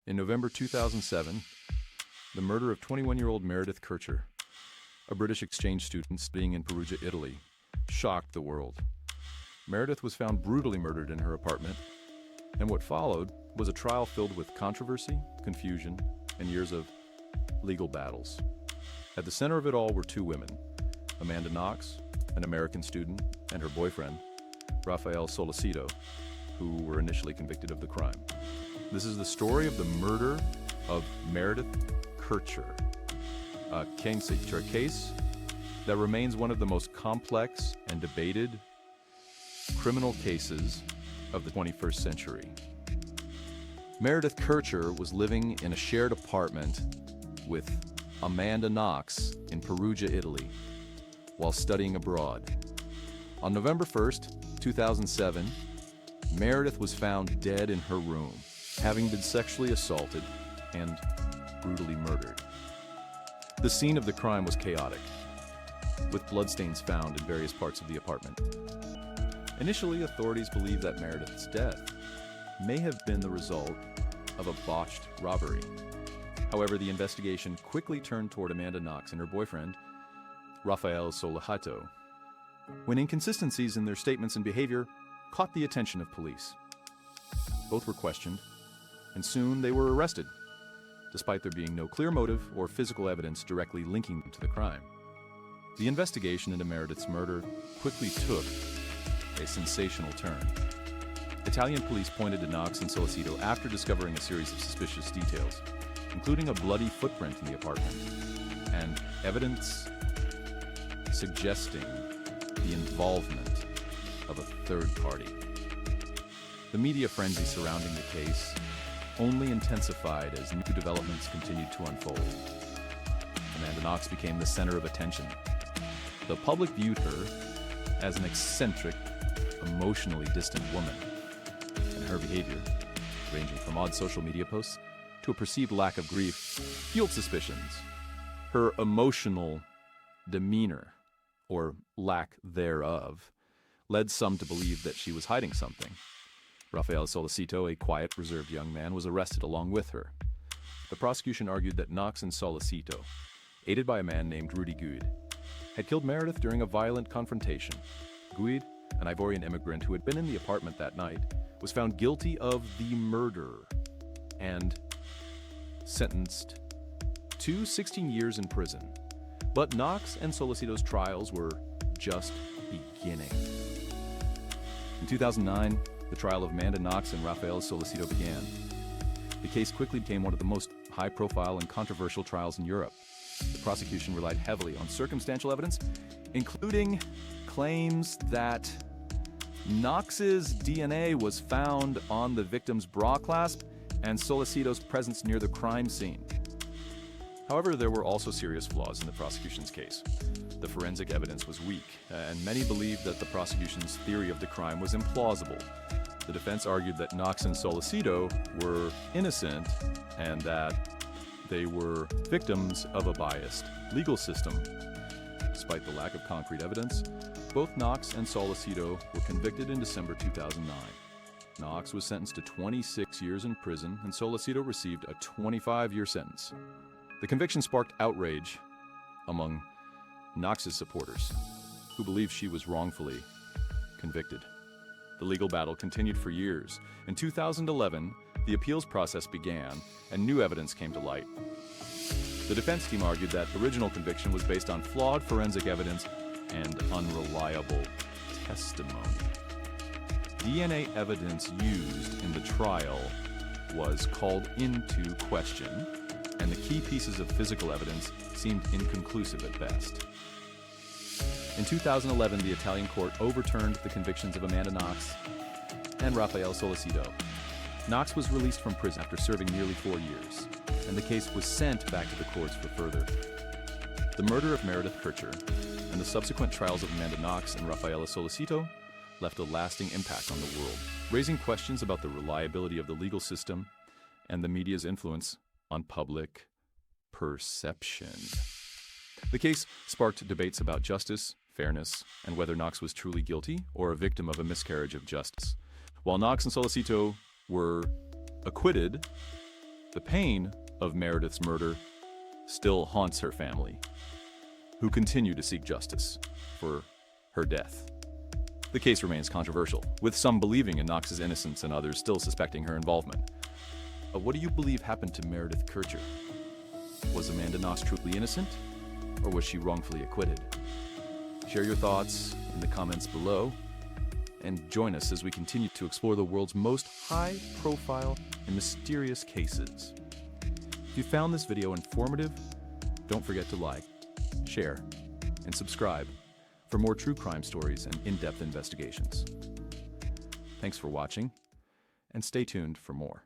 In November 2007, the murder of 21-year-old Meredith Kercher, a British exchange student studying in Perugia, Italy, shocked the world. Meredith was found brutally murdered in her apartment, and what followed was a trial filled with controversy, confusion, and years of legal battles. At the center of it all were two women, Amanda Knox, an American student, and her boyfriend, Rafael Solicito, who were initially convicted of the crime. This is the story of the murder of Meredith Kercher, a case that remains one of the most complex and debated criminal cases of the 21st century. Meredith Kercher was living in a shared apartment with Amanda Knox in Perugia, Italy, while studying abroad. On November 1st, 2007, Meredith was found dead in her room, having been sexually assaulted and brutally murdered. The scene of the crime was chaotic, with bloodstains found in various parts of the apartment. Initially, authorities believed that Meredith's death may have been the result of a botched robbery. However, the investigation quickly turned toward Amanda Knox and her boyfriend, Rafael Solicito, when inconsistencies in their statements and behavior caught the attention of police. Both were questioned, and soon they were arrested, despite there being no clear motive or physical evidence directly linking them to the crime. The investigation into Meredith's murder quickly took a sensational turn. Italian police pointed to Knox and Solicito after discovering a series of suspicious details, including a bloody footprint in the apartment and evidence suggesting the involvement of a third party. The media frenzy surrounding the case only intensified as new developments continued to unfold. Amanda Knox became the center of attention. The public viewed her as an eccentric, emotionally distant woman, and her behavior, ranging from odd social media posts to a perceived lack of grief, fueled suspicions. Her emotional demeanor, or lack thereof, led some to believe that she was hiding something. Rafael Solicito, a quiet, reserved young man, was arrested along with her. The prosecution argued that Knox and Solicito, aided by a man named Rudy Guid, had killed Meredith during a violent confrontation. Guid, an Ivorian immigrant who had been in the apartment that night, was found guilty of the murder and sentenced to 16 years in prison. But Knox and Solicito's trials were just beginning. In 2009, the trial of Amanda Knox and Rafael Solicito began. The case quickly became one of the most high-profile and controversial trials in Europe. The prosecution relied heavily on circumstantial evidence, including claims that Knox's DNA was found on the victim's bra clasp and Solicito's presence near the crime scene. However, there were also serious flaws in the prosecution's case. The forensic evidence was weak, and many believed that the prosecution's theory of the crime was implausible. The defense argued that Knox and Solicito were innocent and that they were victims of a biased legal system. Despite the lack of concrete evidence, both Knox and Solicito were convicted in December 2009. Knox was sentenced to 26 years in prison, and Solicito received a 25-year sentence. The conviction sparked outrage among Knox's supporters, who believed she was wrongfully convicted. The legal battle continued for years. In 2011, the appeals process began, and new evidence came to light. The defense team argued that the original conviction was based on flawed forensic evidence and unreliable testimony. DNA evidence used in the trial was called into question, and the key pieces of physical evidence seemed inconclusive at best. In 2011, the Italian court overturned the convictions of Amanda Knox and Rafael Solicito. Knox was released from prison after serving nearly 4 years, and the case was sent back to the courts for further. The murder of Meredith Kercher and the subsequent trials of Amanda Knox and Rafael Solicito left a lasting impact on the world, raising questions about the reliability of the legal system and the media's influence on public perception. The case sparked debates about justice, fairness, and whether Knox was truly guilty or a victim of a miscarriage of justice. While Knox and Solicito were acquitted, The pain of Meredith's murder still haunts her family, who continue to seek justice for her death. The case remains controversial, with some believing in Knox's innocence and others still suspecting her involvement. But what do you believe happened to Meredith Kircher? Was Amanda Knox truly innocent, or was she wrongfully acquitted? Share your thoughts in the comments below, and join us as we continue to explore the world's most high-profile and mysterious cases. If you found this video informative, don't forget to like, share, and subscribe for more true crime stories and in-depth investigations. Thanks for watching, and stay tuned for more.